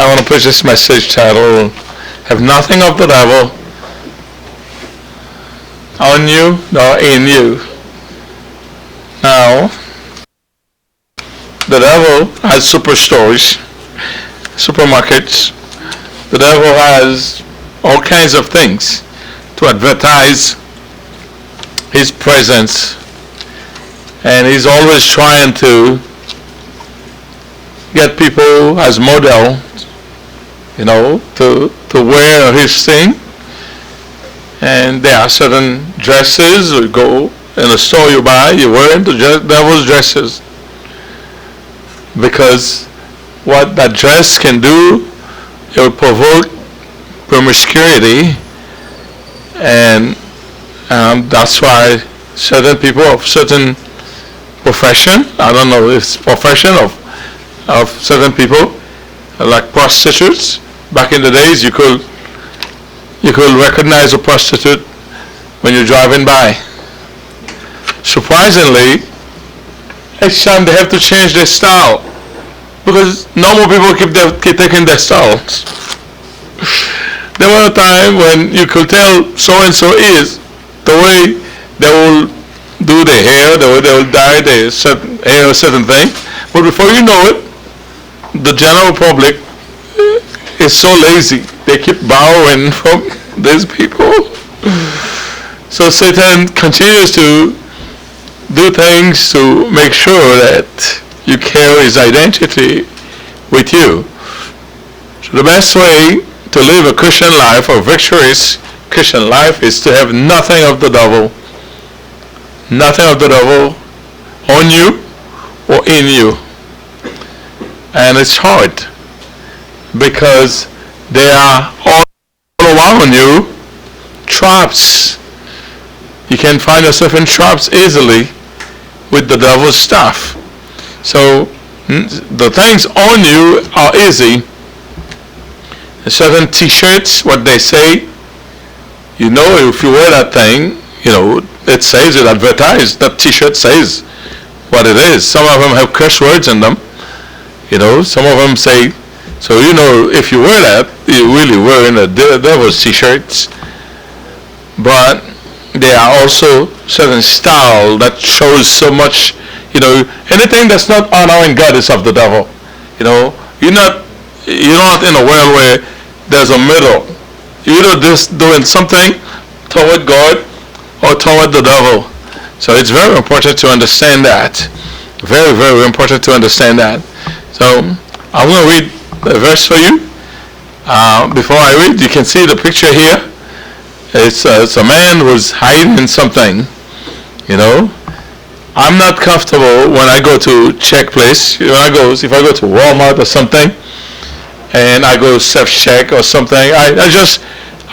I want to put this message title, Have Nothing of the Devil on you nor in you. Now, the devil has superstores, supermarkets. The devil has all kinds of things to advertise his presence, and he's always trying to get people as model, to wear his thing. And there are certain dresses, you go in a store, you buy, you wear the devil's dresses, because what that dress can do, it will provoke promiscuity, and that's why certain people of certain profession, I don't know if it's profession of certain people, like prostitutes. Back in the days, you could recognize a prostitute when you're driving by. Surprisingly, each time they have to change their style, because normal people keep taking their styles. There was a time when you could tell so and so is the way they will do their hair, the way they will dye their hair, a certain thing. But before you know it, the general public is so lazy. They keep borrowing from these people. So Satan continues to do things to make sure that you carry his identity with you. So the best way to live a Christian life, or victorious Christian life, is to have nothing of the devil. Nothing of the devil on you or in you. And it's hard, because they are all around you, traps. You can find yourself in traps easily with the devil's stuff. So the things on you are easy. Certain t-shirts, what they say, if you wear that thing, it says, it advertised, that t-shirt says what it is. Some of them have curse words in them. Some of them say, so if you wear that, you're really wearing the devil's t-shirts. But there are also certain style that shows so much, anything that's not honoring God is of the devil. You're not in a world where there's a middle. You're either just doing something toward God or toward the devil. So it's very important to understand that. Very, very important to understand that. So I'm going to read a verse for you. Before I read, you can see the picture here. It's a man who's hiding in something. I'm not comfortable when I go to check place. If I go to Walmart or something, and I go self-check or something, I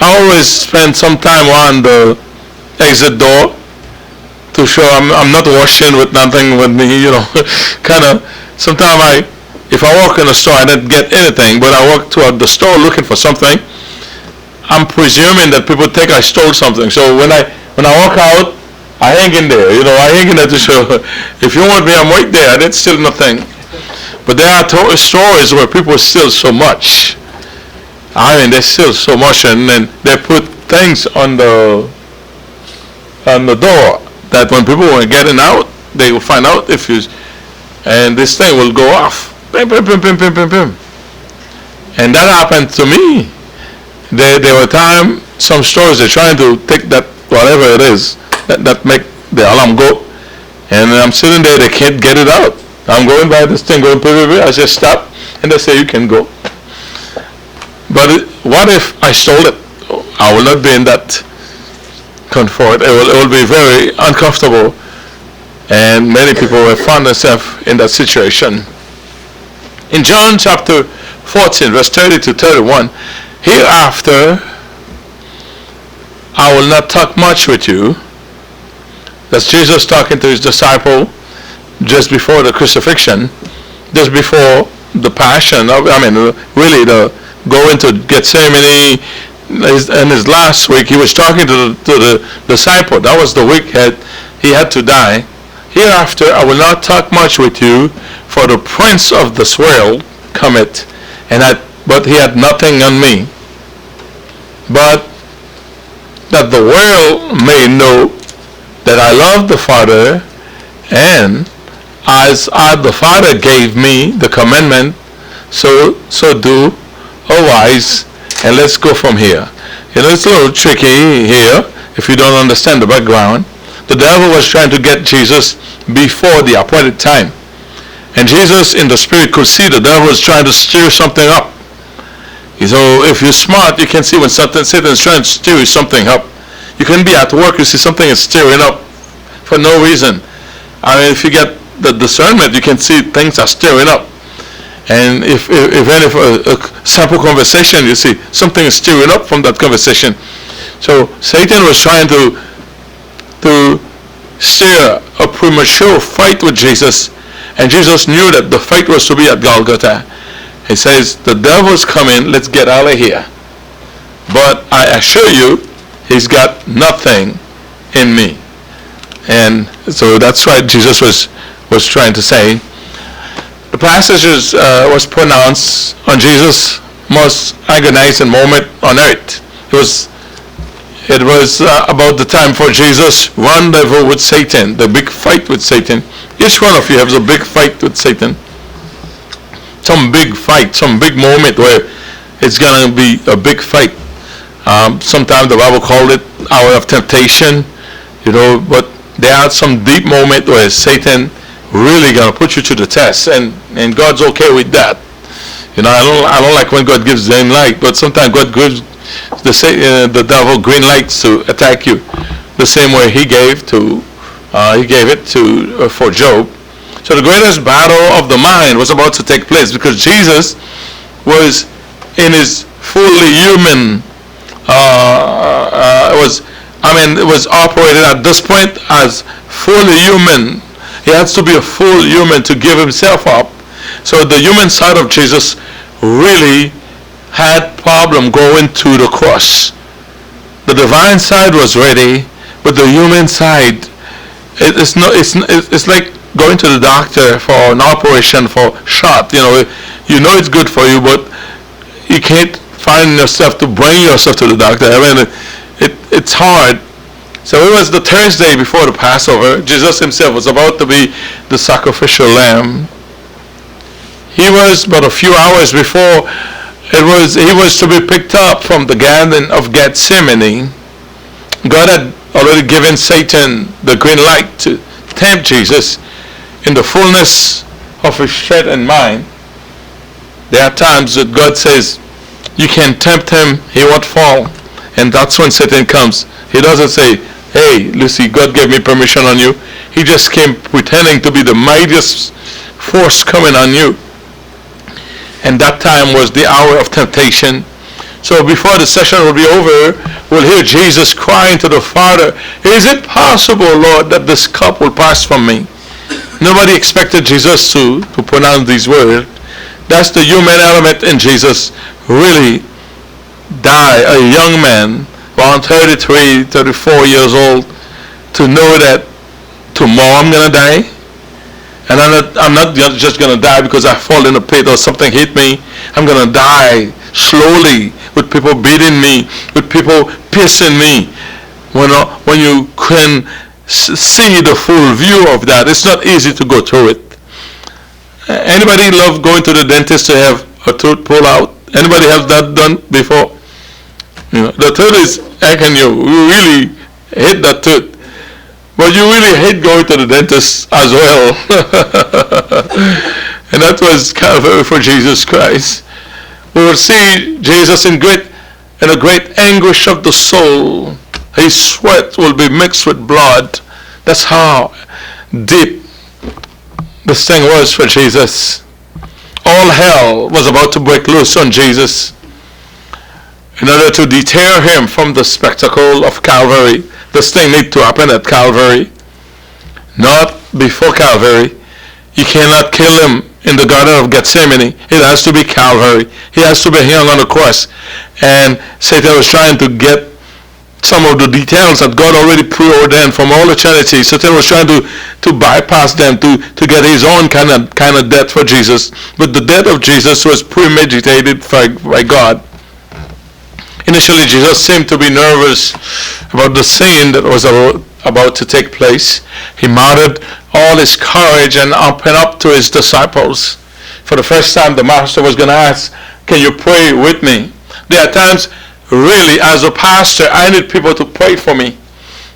always spend some time on the exit door to show I'm not washing with nothing with me, kind of. Sometimes if I walk in a store, I didn't get anything, but I walk toward the store looking for something, I'm presuming that people think I stole something. So when I walk out, I hang in there, I hang in there to show, if you want me, I'm right there, I didn't steal nothing. But there are stores where people steal so much. They steal so much, and then they put things on the door that when people are getting out, they will find out and this thing will go off. Bim, bim, bim, bim, bim, bim, bim. And that happened to me. There were times, some stores, they're trying to take that, whatever it is, that make the alarm go, and I'm sitting there, they can't get it out. I'm going by this thing, going, I just stop, and they say, you can go. But what if I stole it? I will not be in that comfort. It will be very uncomfortable, and many people will find themselves in that situation. In John chapter 14, verse 30 to 31, hereafter I will not talk much with you. That's Jesus talking to his disciple just before the crucifixion, just before the passion, really the going to Gethsemane. In his last week, he was talking to the disciple. That was the week he had to die. Hereafter I will not talk much with you, for the prince of this world cometh, but but he had nothing on me. But that the world may know that I love the Father, and as the Father gave me the commandment, so do otherwise. And let's go from here. It's a little tricky here if you don't understand the background. The devil was trying to get Jesus before the appointed time. And Jesus in the spirit could see the devil was trying to stir something up. So if you're smart, you can see when Satan is trying to stir something up. You can be at work, you see something is stirring up for no reason. I mean, if you get the discernment, you can see things are stirring up. And if a simple conversation, you see something is stirring up from that conversation. So Satan was trying to stir a premature fight with Jesus, and Jesus knew that the fight was to be at Golgotha. He says, the devil's coming, let's get out of here. But I assure you, he's got nothing in me. And so that's what Jesus was trying to say. The passage was pronounced on Jesus' most agonizing moment on earth. It was about the time for Jesus' rendezvous with Satan, the big fight with Satan. Each one of you has a big fight with Satan. Some big fight, some big moment where it's going to be a big fight. Sometimes the Bible called it hour of temptation, but there are some deep moment where Satan really going to put you to the test, and God's okay with that. I don't like when God gives green light, but sometimes God gives the devil green lights to attack you, the same way he gave it for Job. So the greatest battle of the mind was about to take place because Jesus was in his fully human. It was operated at this point as fully human. He has to be a full human to give himself up. So the human side of Jesus really had problem going to the cross. The divine side was ready, but the human side, it's like going to the doctor for an operation for shot. It's good for you, but you can't find yourself to bring yourself to the doctor. I mean, it's hard. So it was the Thursday before the Passover. Jesus himself was about to be the sacrificial lamb. He was but a few hours before he was to be picked up from the Garden of Gethsemane. God had already given Satan the green light to tempt Jesus in the fullness of his strength and mind. There are times that God says, you can tempt him, he won't fall. And that's when Satan comes. He doesn't say, hey, Lucy, God gave me permission on you. He just came pretending to be the mightiest force coming on you. And that time was the hour of temptation. So before the session will be over, we'll hear Jesus crying to the Father, is it possible, Lord, that this cup will pass from me? Nobody expected Jesus to pronounce these words. That's the human element in Jesus. Really die, a young man, around 33, 34 years old, to know that tomorrow I'm going to die. And I'm not just going to die because I fall in a pit or something hit me. I'm going to die slowly with people beating me, with people piercing me. When you can see the full view of that, it's not easy to go through it. Anybody love going to the dentist to have a tooth pulled out? Anybody have that done before? The tooth is aching you. You really hate that tooth. But you really hate going to the dentist as well. And that was Calvary for Jesus Christ. We will see Jesus in a great anguish of the soul. His sweat will be mixed with blood. That's how deep this thing was for Jesus. All hell was about to break loose on Jesus in order to deter him from the spectacle of Calvary. This thing needs to happen at Calvary, not before Calvary. You cannot kill him in the Garden of Gethsemane. It has to be Calvary. He has to be hung on the cross. And Satan was trying to some of the details that God already preordained from all eternity. Satan was trying to bypass them to get his own kind of death for Jesus. But the death of Jesus was premeditated by God. Initially, Jesus seemed to be nervous about the scene that was about to take place. He mounted all his courage and opened up to his disciples. For the first time, the master was going to ask, can you pray with me? There are times, really, as a pastor, I need people to pray for me.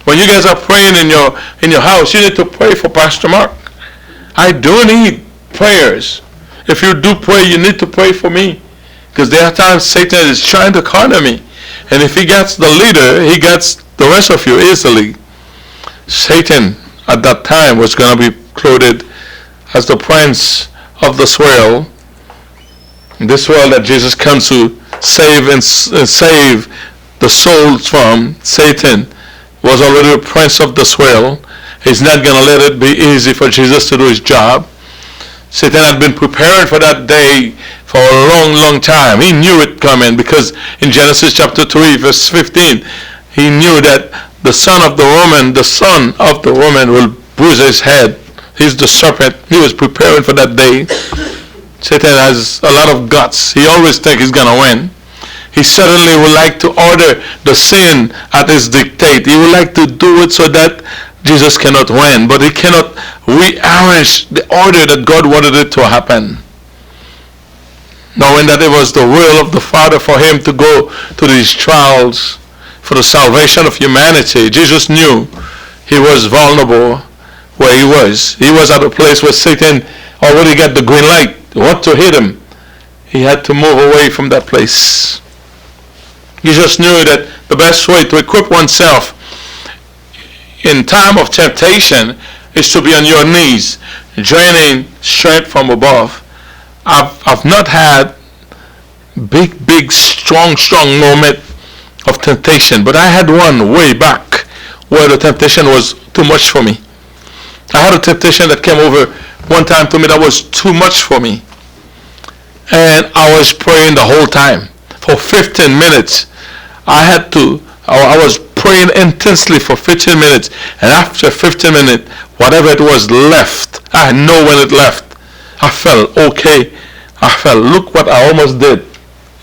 When you guys are praying in your house, you need to pray for Pastor Mark. I do need prayers. If you do pray, you need to pray for me. Because there are times Satan is trying to corner me. And if he gets the leader, he gets the rest of you easily. Satan, at that time, was going to be clothed as the prince of this world. This world that Jesus comes to save and save the souls from. Satan was already the prince of this world. He's not going to let it be easy for Jesus to do his job. Satan had been preparing for that day for a long, long time. He knew it coming because in Genesis chapter 3, verse 15, he knew that the son of the woman will bruise his head. He's the serpent. He was preparing for that day. Satan has a lot of guts. He always thinks he's going to win. He certainly would like to order the sin at his dictate. He would like to do it so that Jesus cannot win, but he cannot rearrange the order that God wanted it to happen. Knowing that it was the will of the Father for him to go to these trials for the salvation of humanity, Jesus knew he was vulnerable where he was. He was at a place where Satan already got the green light. What to hit him? He had to move away from that place. Jesus knew that the best way to equip oneself in time of temptation is to be on your knees, draining strength from above. I've not had big, strong moment of temptation, but I had one way back where the temptation was too much for me. I had a temptation that came over one time to me that was too much for me. And I was praying the whole time. For 15 minutes, I was praying intensely for 15 minutes. And after 15 minutes, whatever it was left, I know when it left. I felt okay. I felt, look what I almost did.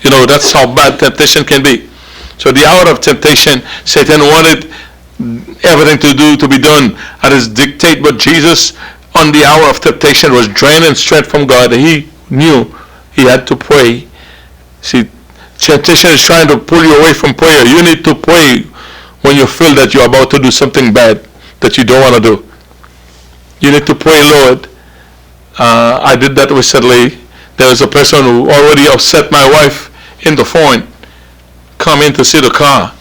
You know, that's how bad temptation can be. So the hour of temptation, Satan wanted everything to be done at his dictate. But Jesus, on the hour of temptation, was draining strength from God. He knew he had to pray. See, temptation is trying to pull you away from prayer. You need to pray when you feel that you're about to do something bad that you don't want to do. You need to pray, Lord. I did that recently. There was a person who already upset my wife in the phone, come in to see the car.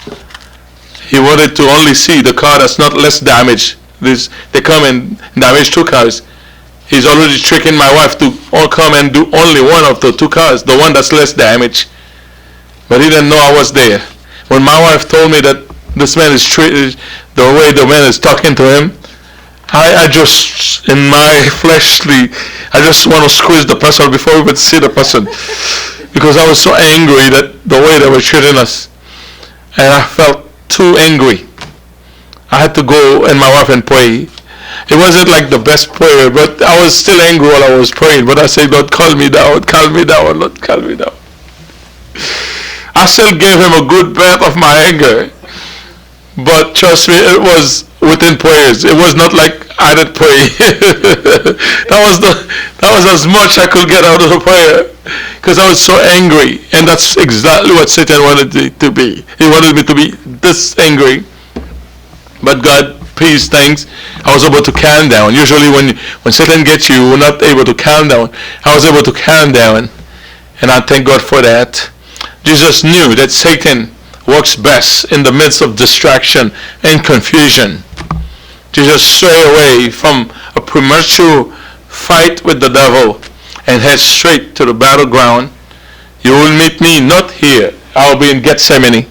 He wanted to only see the car that's not less damaged. They come and damage two cars. He's already tricking my wife to all come and do only one of the two cars, the one that's less damaged. But he didn't know I was there. When my wife told me that this man is treated, the way the man is talking to him, I just, in my fleshly, I just want to squeeze the person before we would see the person. Because I was so angry that the way they were treating us. And I felt too angry. I had to go and my wife and pray. It wasn't like the best prayer, but I was still angry while I was praying. But I said, Lord, calm me down, Lord, calm me down. I still gave him a good breath of my anger. But trust me, it was within prayers. It was not like I did pray. that was as much I could get out of the prayer. Because I was so angry. And that's exactly what Satan wanted it to be. He wanted me to be this angry. But God, please, thanks, I was able to calm down. Usually when Satan gets you, you're not able to calm down. I was able to calm down. And I thank God for that. Jesus knew that Satan works best in the midst of distraction and confusion. Jesus strayed away from a premature fight with the devil and head straight to the battleground. You will meet me not here. I'll be in Gethsemane.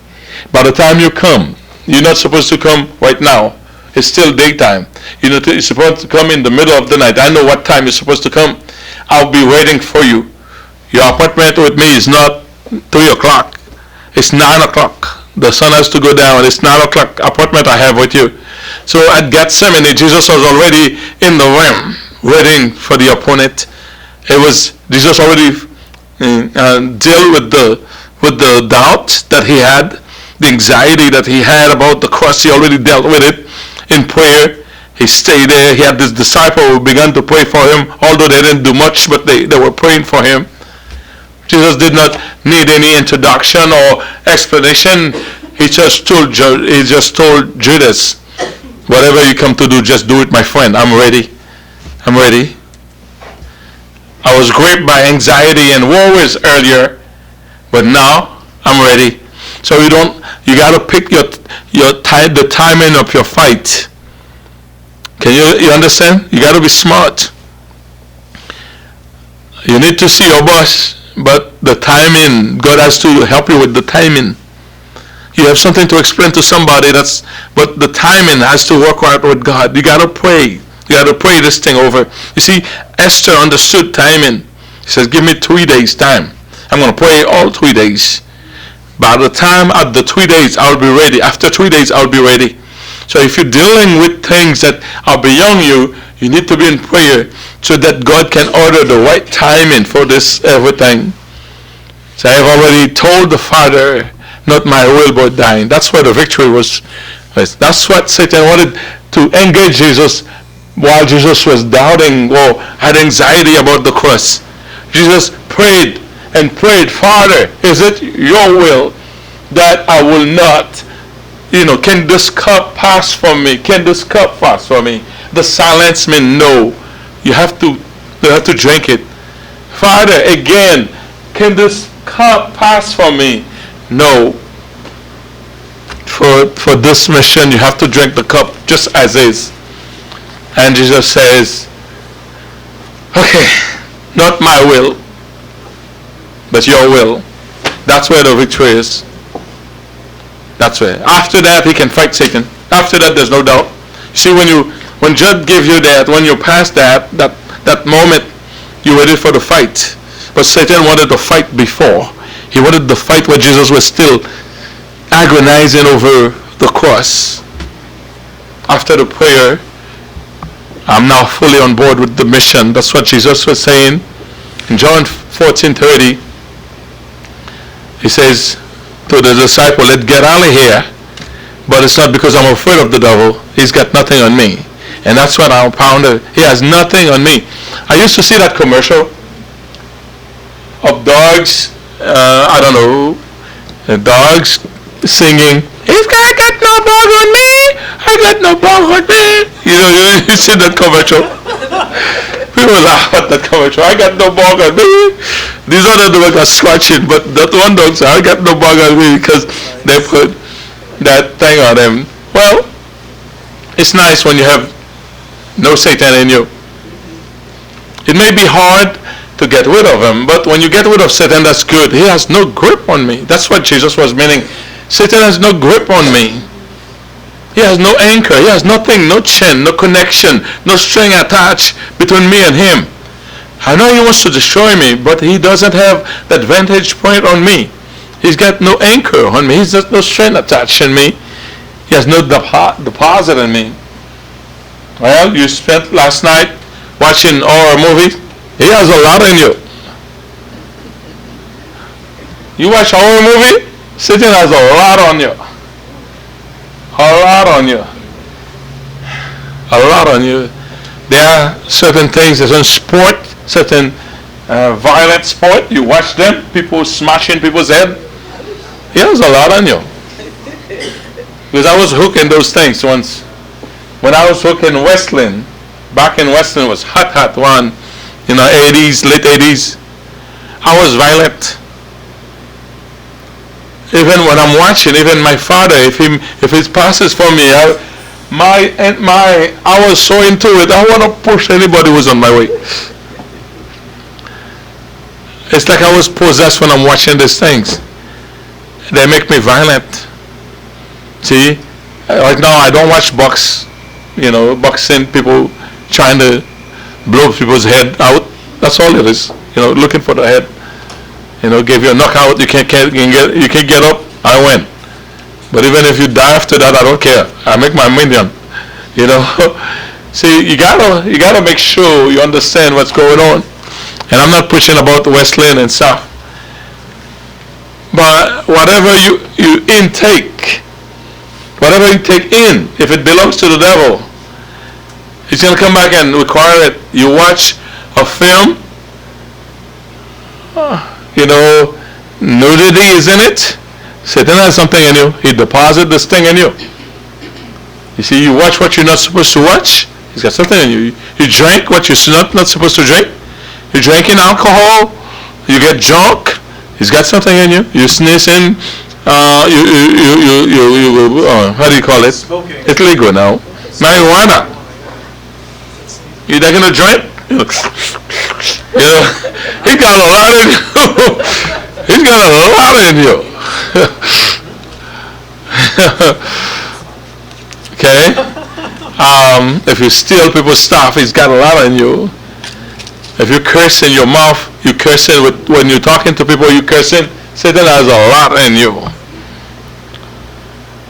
By the time you come, you're not supposed to come right now. It's still daytime. You're supposed to come in the middle of the night. I know what time you're supposed to come. I'll be waiting for you. Your appointment with me is not 3 o'clock. It's 9 o'clock. The sun has to go down. It's 9 o'clock appointment I have with you. So at Gethsemane, Jesus was already in the realm, waiting for the opponent. Jesus already dealt with the doubt that he had, the anxiety that he had about the cross. He already dealt with it in prayer. He stayed there. He had this disciple who began to pray for him, although they didn't do much, but they were praying for him. Jesus did not need any introduction or explanation. He just told Judas, whatever you come to do, just do it, my friend. I'm ready. I'm ready. I was gripped by anxiety and worries earlier, but now I'm ready. So you got to pick the timing of your fight. Can you understand? You got to be smart. You need to see your boss, but the timing, God has to help you with the timing. You have something to explain to somebody, but the timing has to work out with God. You got to pray. You got to pray this thing over. You see, Esther understood timing. He says, give me 3 days time. I'm going to pray all 3 days. By the time at the 3 days, I'll be ready. After 3 days, I'll be ready. So if you're dealing with things that are beyond you, you need to be in prayer so that God can order the right timing for this everything. So I have already told the Father, not my will but thine. That's where the victory was. That's what Satan wanted to engage Jesus while Jesus was doubting or had anxiety about the cross. Jesus prayed and prayed, Father, is it your will that I will not, can this cup pass from me? Can this cup pass from me? The silence means no. You have to drink it. Father, again, can this cup pass from me? No. For this mission, you have to drink the cup just as is. And Jesus says, okay, not my will, but your will. That's where the victory is. That's where. After that, he can fight Satan. After that, there's no doubt. See, when God gives you that, when you pass that moment, you're ready for the fight. But Satan wanted to fight before. He wanted the fight where Jesus was still agonizing over the cross. After the prayer, I'm now fully on board with the mission. That's what Jesus was saying. In John 14:30, he says to the disciple, let's get out of here. But it's not because I'm afraid of the devil. He's got nothing on me. And that's what I found. He has nothing on me. I used to see that commercial of dogs, I don't know, dogs singing, "He's got no bug on me, I got no bug on me." You see that commercial? People laugh at that commercial. I got no bug on me. These other dogs are scratching, but that one dog said, I got no bug on me, because they put that thing on him. Well, it's nice when you have no Satan in you. It may be hard to get rid of him, but when you get rid of Satan, that's good. He has no grip on me. That's what Jesus was meaning. Satan has no grip on me. He has no anchor. He has nothing, no chain, no connection, no string attached between me and him. I know he wants to destroy me, but he doesn't have that vantage point on me. He's got no anchor on me. He's got no string attached in me. He has no deposit in me. Well, you spent last night watching horror movies. He has a lot in you. You watch a horror movie, Satan has a lot on you. A lot on you. A lot on you. There are certain things, certain sport, certain violent sport. You watch them, people smashing people's head. He has a lot on you. Because I was hooked in those things once. When I was hooked in wrestling, back in wrestling, it was hot one, 80s, late 80s. I was violent. Even when I'm watching, even my father, if it passes for me, I was so into it. I want to push anybody who's on my way. It's like I was possessed when I'm watching these things. They make me violent. See, right now I don't watch boxing, people trying to blow people's head out. That's all it is. Looking for the head. Give you a knockout, you can't get up, I win. But even if you die after that, I don't care. I make my million. You know. See, you gotta make sure you understand what's going on. And I'm not preaching about Wesleyan and stuff. But whatever you intake, whatever you take in, if it belongs to the devil, he's gonna come back and require it. You watch a film, you know, nudity is in it. Satan has something in you. He deposits this thing in you. You see, you watch what you're not supposed to watch. He's got something in you. You drink what you're not supposed to drink. You're drinking alcohol. You get drunk. He's got something in you. You sneeze in. How do you call it? Smoking. It's legal now. Marijuana. You're not gonna drink. You know, he got a lot in you. He's got a lot in you. Okay. If you steal people's stuff, he's got a lot in you. If you curse in your mouth, you curse it when you're talking to people, you curse it. Satan has a lot in you.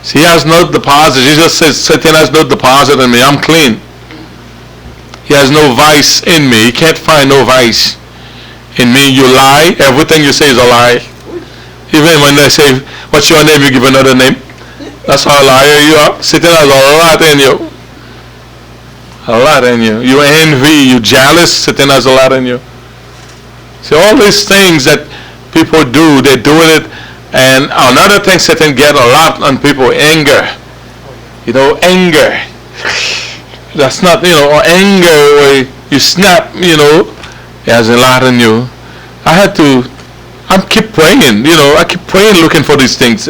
See, he has no deposit. Jesus says, Satan has no deposit in me. I'm clean. He has no vice in me. He can't find no vice in me. You lie. Everything you say is a lie. Even when they say, what's your name? You give another name. That's how a liar you are. Satan has a lot in you. A lot in you. You envy. You jealous. Satan has a lot in you. See, all these things that people do, they're doing it. And another thing Satan get a lot on people, anger. You know, anger. That's not, you know, anger where you snap, you know. He has a lot in you. I keep praying, you know. I keep praying looking for these things.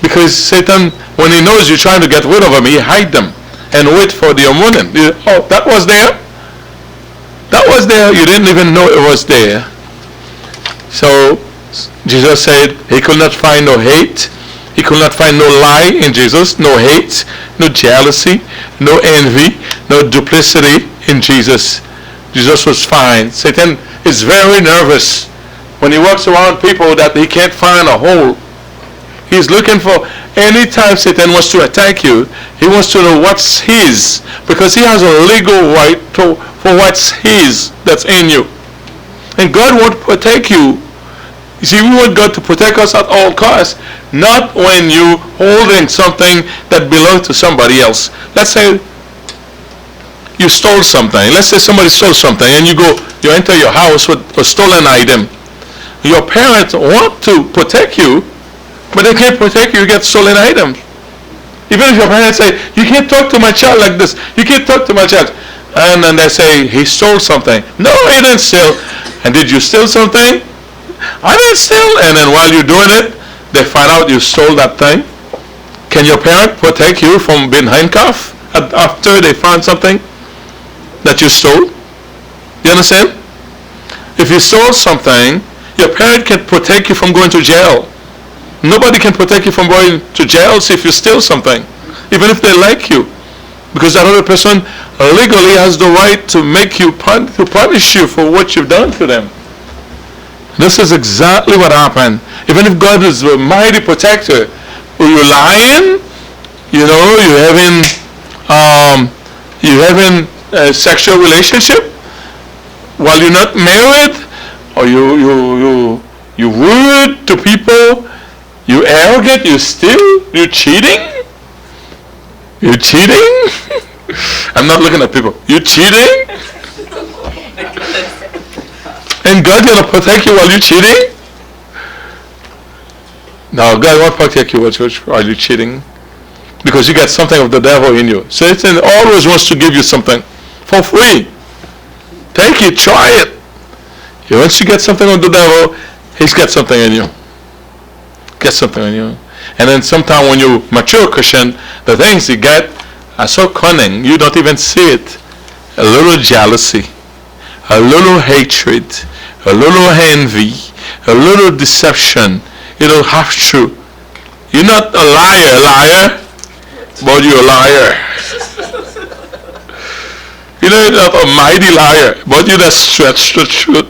Because Satan, when he knows you're trying to get rid of him, he hide them and wait for the moment. Oh, that was there? That was there. You didn't even know it was there. So Jesus said he could not find no hate. He could not find no lie in Jesus, no hate, no jealousy, no envy, no duplicity in Jesus. Jesus was fine. Satan is very nervous when he walks around people that he can't find a hole. He's looking for, anytime Satan wants to attack you, he wants to know what's his, because he has a legal right for what's his that's in you. And God won't protect you. You see, we want God to protect us at all costs, not when you holding something that belongs to somebody else. Let's say you stole something. Let's say somebody stole something and you enter your house with a stolen item. Your parents want to protect you, but they can't protect you. You get stolen items. Even if your parents say, you can't talk to my child like this. You can't talk to my child. And then they say, he stole something. No, he didn't steal. And did you steal something? I didn't steal. And then while you're doing it, they find out you stole that thing. Can your parent protect you from being handcuffed after they found something that you stole? You understand? If you stole something, your parent can protect you from going to jail. Nobody can protect you from going to jail if you steal something, even if they like you, because that other person legally has the right to make you to punish you for what you've done to them. This is exactly what happened. Even if God is a mighty protector, you're lying, you know, you're having a sexual relationship while you're not married, or you rude to people. You arrogant, you steal, you cheating? You cheating? I'm not looking at people. You cheating? And God gonna protect you while you cheating? No, God won't protect you while you're cheating. Because you got something of the devil in you. Satan always wants to give you something for free. Take it, try it. Once you get something of the devil, he's got something in you. Get something in you. And then sometime when you mature Christian, the things you get are so cunning, you don't even see it. A little jealousy, a little hatred, a little envy, a little deception, you know, half true. You're not a liar, but you're a liar. You're not a mighty liar, but you just stretch the truth.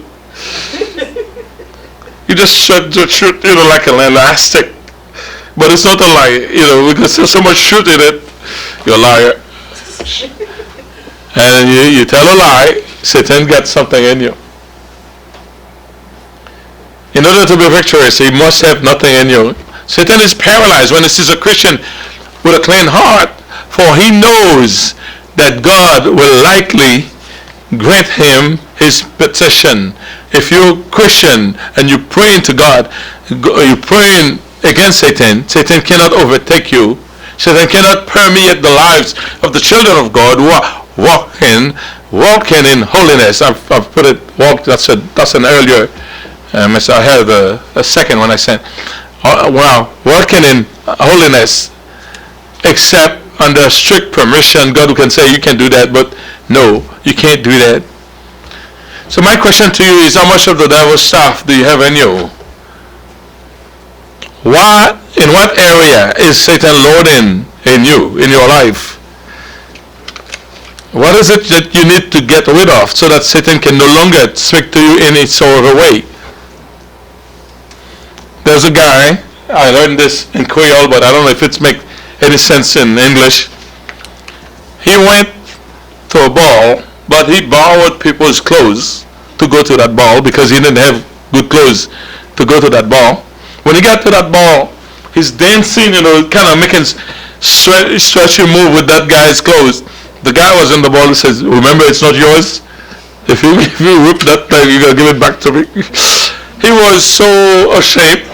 You just stretch the truth, you know, like an elastic. But it's not a lie, because there's so much truth in it. You're a liar. And you tell a lie, Satan gets something in you. In order to be victorious, he must have nothing in you. Satan is paralyzed when he sees a Christian with a clean heart, for he knows that God will likely grant him his petition. If you're a Christian and you're praying to God, you're praying against Satan, Satan cannot overtake you. Satan cannot permeate the lives of the children of God who are walking in holiness. I've put it, walk, that's an earlier message. I had a second one I sent. Walking in holiness, except under strict permission. God can say you can do that, but no, you can't do that. So my question to you is, how much of the devil's stuff do you have in you? In what area is Satan lording in you, in your life? What is it that you need to get rid of so that Satan can no longer speak to you in its sort of a way? There's a guy, I learned this in Creole, but I don't know if it makes any sense in English. He went to a ball, but he borrowed people's clothes to go to that ball because he didn't have good clothes to go to that ball. When he got to that ball, he's dancing, kind of making stretchy move with that guy's clothes. The guy was in the ball and says, remember, it's not yours. If you rip that thing, you got to give it back to me. He was so ashamed.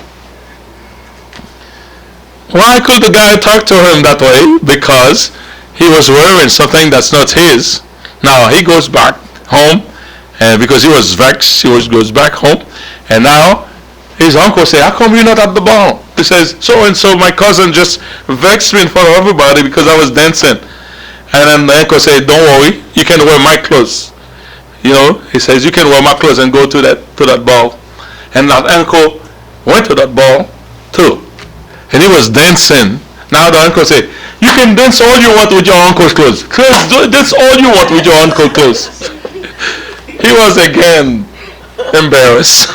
Why could the guy talk to him that way? Because he was wearing something that's not his. Now he goes back home, and because he was vexed, goes back home, and now his uncle say, how come you're not at the ball? He says, so and so, my cousin just vexed me in front of everybody because I was dancing. And then the uncle said, don't worry, you can wear my clothes. He says, you can wear my clothes and go to that ball. And that uncle went to that ball too. And he was dancing. Now the uncle said, you can dance all you want with your uncle's clothes. Dance all you want with your uncle's clothes. He was again embarrassed.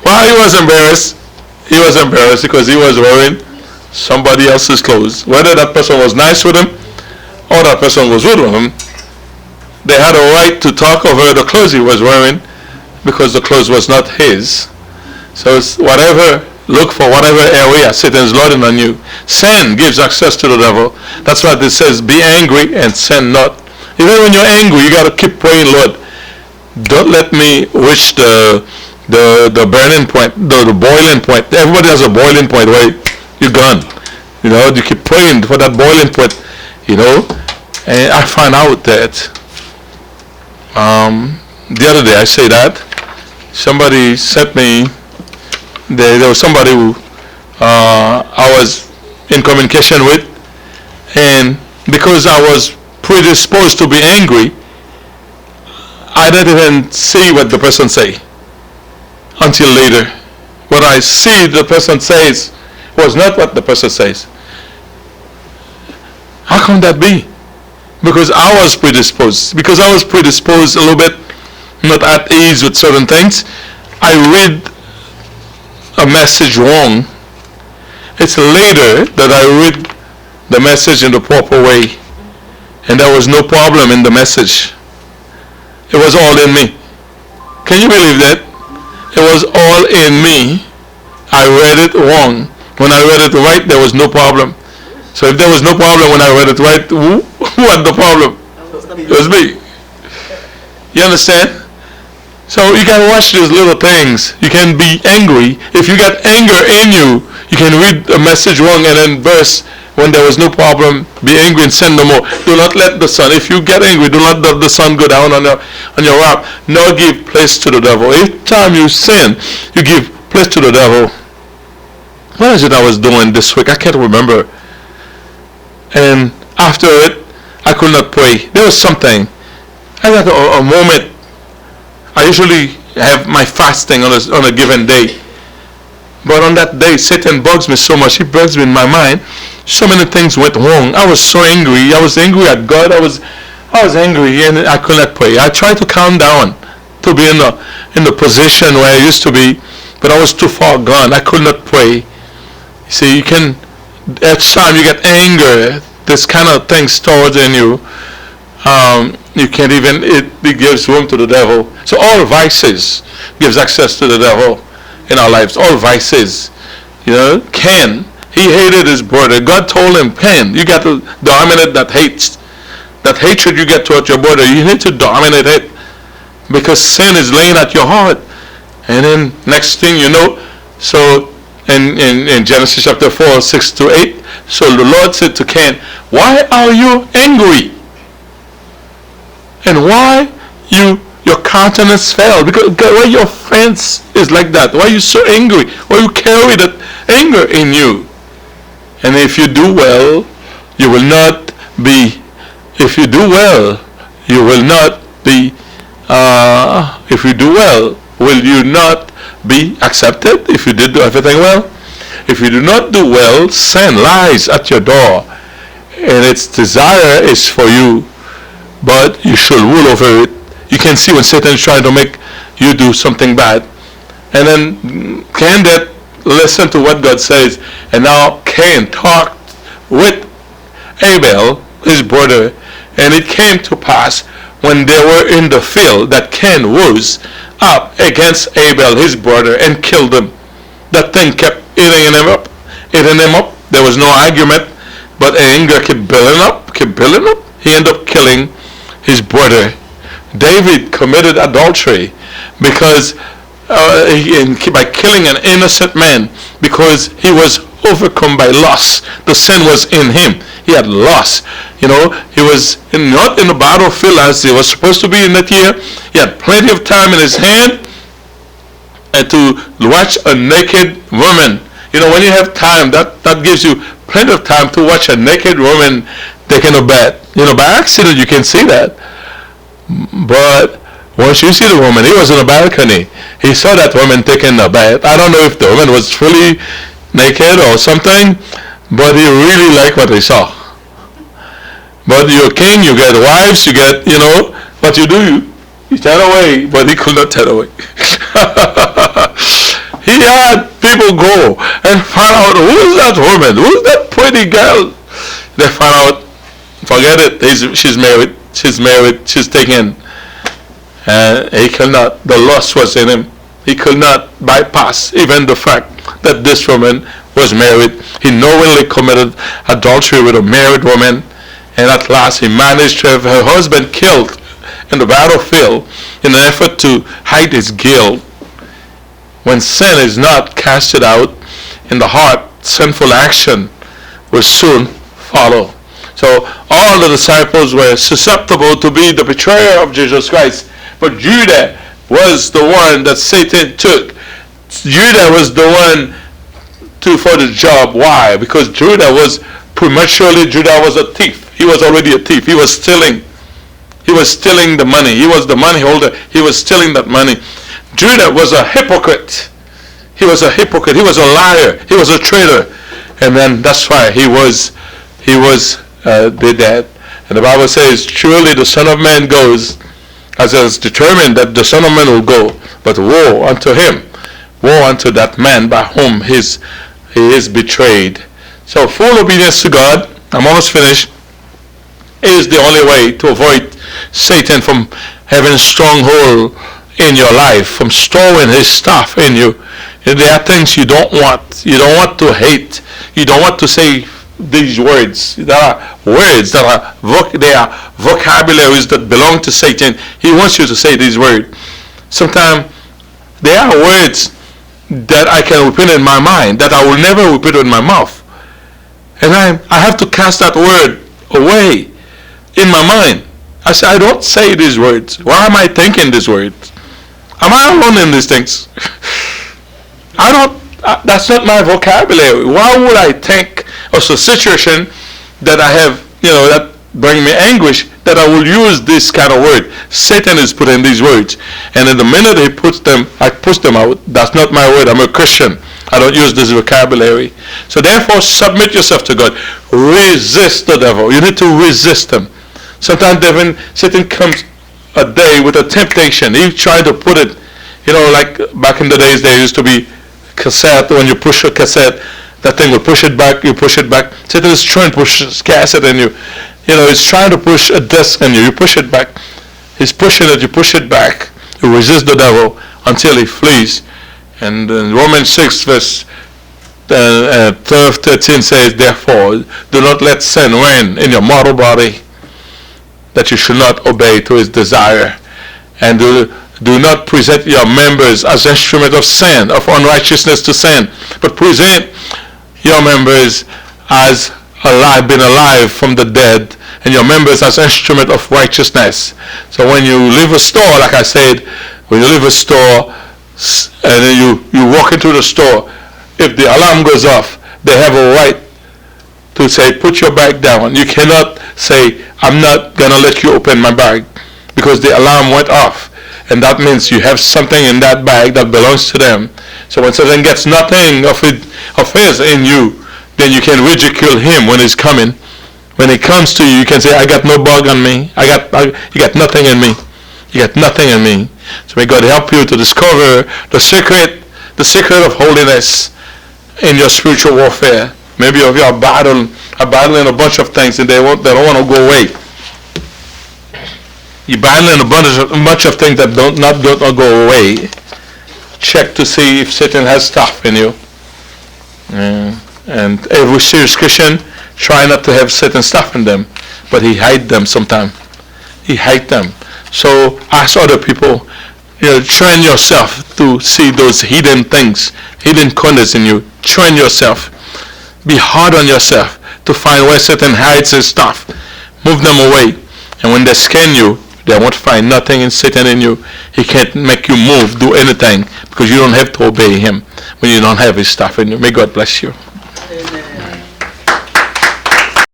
Why he was embarrassed? He was embarrassed because he was wearing somebody else's clothes. Whether that person was nice with him or that person was rude with him, they had a right to talk over the clothes he was wearing because the clothes was not his. So it's look for whatever area Satan is lording on you. Sin gives access to the devil. That's why it says, be angry and sin not. Even when you're angry, you got to keep praying, Lord, don't let me reach the burning point, the boiling point. Everybody has a boiling point where you're gone. You keep praying for that boiling point, And I found out that the other day I say that somebody sent me. There was somebody who I was in communication with, and because I was predisposed to be angry, I didn't even see what the person say until later. What I see the person says was not what the person says. How can that be? Because I was predisposed. Because I was predisposed a little bit, not at ease with certain things, I read a message wrong. It's later that I read the message in the proper way, and there was no problem in the message. It was all in me. Can you believe that? It was all in me. I read it wrong. When I read it right, there was no problem. So if there was no problem when I read it right, who had the problem? It was me. You understand? So you can watch these little things. You can be angry. If you got anger in you, you can read a message wrong and then burst when there was no problem. Be angry and sin no more. Do not let the sun, if you get angry, do not let the sun go down on your wrath, nor give place to the devil. Each time you sin, you give place to the devil. What is it I was doing this week? I can't remember. And after it, I could not pray. There was something. I had a moment. I usually have my fasting on a given day. But on that day, Satan bugs me so much. He bugs me in my mind. So many things went wrong. I was so angry. I was angry at God. I was angry and I could not pray. I tried to calm down to be in the position where I used to be, but I was too far gone. I could not pray. See, you can, each time you get anger, this kind of things towards in you, you can't even, it gives room to the devil. So all vices gives access to the devil in our lives. All vices. Cain, he hated his brother. God told him, Cain, you got to dominate that hate. That hatred you get towards your brother, you need to dominate it. Because sin is laying at your heart. And then next thing you know, so in Genesis chapter 4, 6 to 8, so the Lord said to Cain, why are you angry? And why your countenance fell? Because why your face is like that? Why are you so angry? Why you carry that anger in you? And if you do well, you will not be. If you do well, you will not be. If you do well, will you not be accepted? If you did do everything well, if you do not do well, sin lies at your door, and its desire is for you. But you should rule over it. You can see when Satan is trying to make you do something bad. And then Cain did listen to what God says. And now Cain talked with Abel, his brother. And it came to pass when they were in the field that Cain rose up against Abel, his brother, and killed him. That thing kept eating him up. There was no argument. But anger kept building up. He ended up killing his brother. David committed adultery because by killing an innocent man, because he was overcome by lust. The sin was in him. He had lust. He was not in the battlefield as he was supposed to be in that year. He had plenty of time in his hand and to watch a naked woman. When you have time, that gives you plenty of time to watch a naked woman taking a bath. By accident you can see that. But once you see the woman, he was on a balcony. He saw that woman taking a bath. I don't know if the woman was fully naked or something, but he really liked what he saw. But you're king, you get wives, you get, what you do, you turn away, but he could not turn away. He had people go and find out, who's that woman? Who's that pretty girl? They found out, forget it, she's married, she's taken. And he could not, the lust was in him. He could not bypass even the fact that this woman was married. He knowingly committed adultery with a married woman. And at last he managed to have her husband killed in the battlefield in an effort to hide his guilt. When sin is not casted out in the heart, sinful action will soon follow. So all the disciples were susceptible to be the betrayer of Jesus Christ. But Judah was the one that Satan took. Judah was the one for the job. Why? Because Judah was a thief. He was already a thief. He was stealing. He was stealing the money. He was the money holder. He was stealing that money. Judah was a hypocrite. He was a hypocrite. He was a liar. He was a traitor. And then that's why he was dead. And the Bible says, surely the Son of Man goes, as it is determined that the Son of Man will go. But woe unto him. Woe unto that man by whom he is betrayed. So full obedience to God, I'm almost finished, is the only way to avoid Satan from having a stronghold in your life, from storing his stuff in you. And there are things you don't want. You don't want to hate. You don't want to say these words. There are words that are vocabularies that belong to Satan. He wants you to say these words. Sometimes there are words that I can repeat in my mind that I will never repeat in my mouth. And I have to cast that word away in my mind. I say, I don't say these words. Why am I thinking these words? Am I alone in these things? That's not my vocabulary. Why would I think of a situation that I have, that bring me anguish, that I will use this kind of word? Satan is putting these words. And in the minute he puts them, I push them out. That's not my word. I'm a Christian. I don't use this vocabulary. So therefore, submit yourself to God. Resist the devil. You need to resist him. Sometimes Satan comes a day with a temptation. He tried to put it, like back in the days there used to be cassette. When you push a cassette, that thing will push it back, you push it back. Satan is trying to push acid in you. He's trying to push a disc in you. You push it back. He's pushing it, you push it back. You resist the devil until he flees. And Romans 6 verse 12, 13 says, therefore, do not let sin reign in your mortal body, that you should not obey to his desire. And do not present your members as instruments of sin, of unrighteousness to sin, but present your members as alive, been alive from the dead, and your members as instrument of righteousness. So when you leave a store, like I said, when you leave a store and then you walk into the store, if the alarm goes off, they have a right to say, put your bag down. You cannot say, I'm not going to let you open my bag, because the alarm went off. And that means you have something in that bag that belongs to them. So when Satan gets nothing of his in you, then you can ridicule him when he's coming. When he comes to you, you can say, I got no bug on me. You got nothing in me. You got nothing in me. So may God help you to discover the secret of holiness in your spiritual warfare. Maybe you are battling a bunch of things and they don't want to go away. You're battling a bunch of things that don't go away. Check to see if Satan has stuff in you. And every serious Christian try not to have Satan stuff in them, but he hide them sometimes. He hide them. So ask other people, train yourself to see those hidden things, hidden corners in you. Train yourself. Be hard on yourself to find where Satan hides his stuff. Move them away. And when they scan you, they won't find nothing in Satan in you. He can't make you move, do anything, because you don't have to obey him when you don't have his stuff in you. May God bless you.